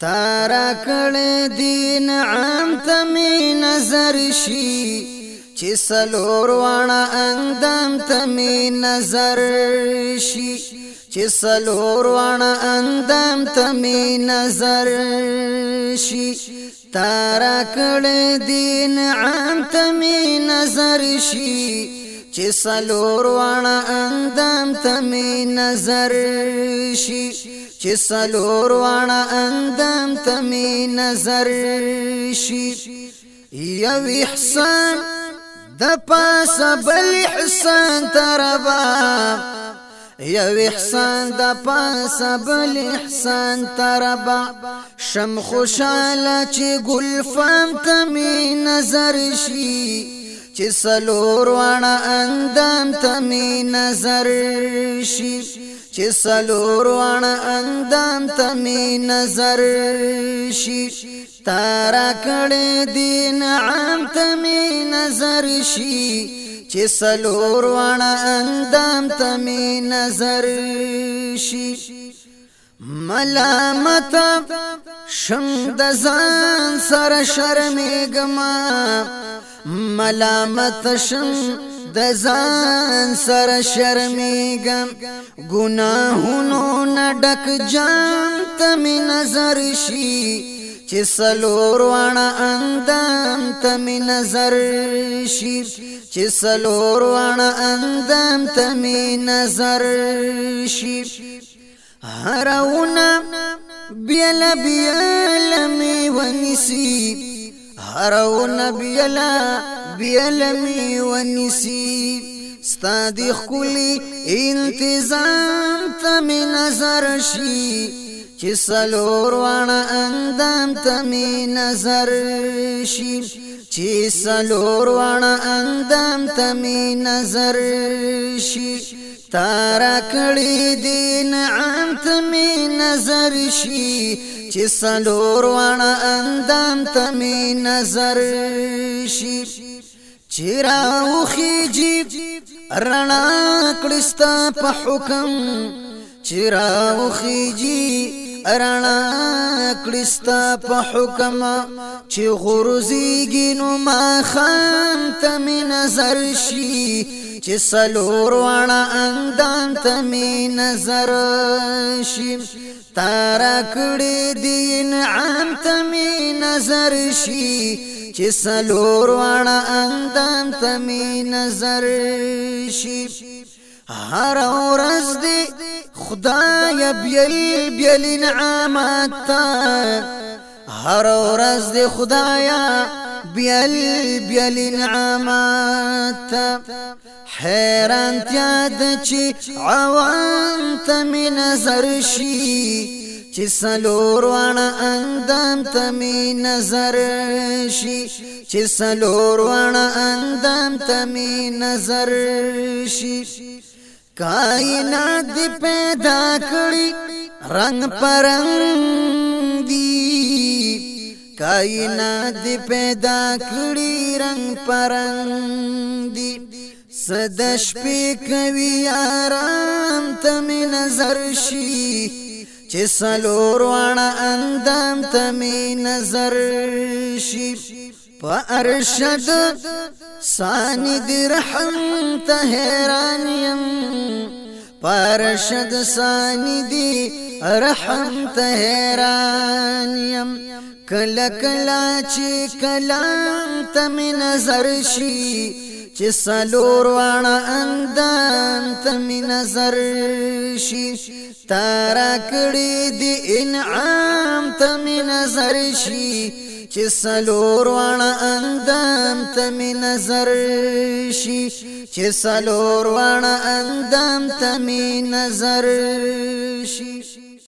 تارا کړه دین عام تمی نظر شي چې سلور وانا اندام تمی نظر شي چې سلور وانا اندام تمی نظر شي تارا کړه دین عام تمی نظر شي چې سلور وانا اندام تمی نظر شي چې سلور وانا اندام تمی نظر شي یو احسان د پاس بل احسان تربا یو احسان د پاس بل احسان تربا شم خوشاله چې ګل فام تمی نظر شي چې سلور وانا اندام تمی نظر شي چې سلور وانا اندام تمی نظر شي تارا کړه دین عام تمی نظر شي چې سلور وانا اندام تمی نظر شي ملامت شم د ځان سره شرمېږم ملامت شم د ځان سره شرمېږم ګناهونو نه ډک جام تمی نظر شي چې سلور وانا اندام تمی نظر شي چې سلور وانا اندام تمی نظر شي هرونه بیل بیل می ونسی هرونه بیل می ونسی ستا دی خکلی انتظام تمی نظر شي چې سلور وانا اندام تمی نظر شي چې سلور وانا اندام تمی نظر شي تارا کړي دین عام تمی نظر شي چې سلور وانا اندام تمی نظر شي چراو خيجي رڼا کړستا په حکم چراو خيجي رڼا کړستا په حکم چې غرزيږي نو ما خان تمی نظر شي چې سلور وانا اندام تمی نظر شي تارا کړي دین عام تمی نظر شي چې سلور وانا اندام تمی نظر شي هر ورځ دی خدای بیل بیل انعامات هر ورځ دی خدایا بیل بیل انعامات حیران تیاد چې عوام تمی نظر شي چې سلور وانا اندام تمی نظر شي چې سلور وانا اندام تمی نظر شي کائنات دی پیدا کړی رنگ پرنګ دی کائنات دی پیدا کړی رنگ پرنګ دی صدش پی کوي آرام تمی نظر شي چې سلور وانا اندام تمی نظر شي په ارشد ثانی دی رحم ته حیران یم په ارشد ثانی دی رحم ته حیران یم کله کله چې کلام تمی نظر شي چې سلور وانا اندام تمی نظر شي تارا کړي دی انعام تمی نظر شي چې سلور وانا اندام تمی نظر شي چې سلور وانا اندام تمی نظر شي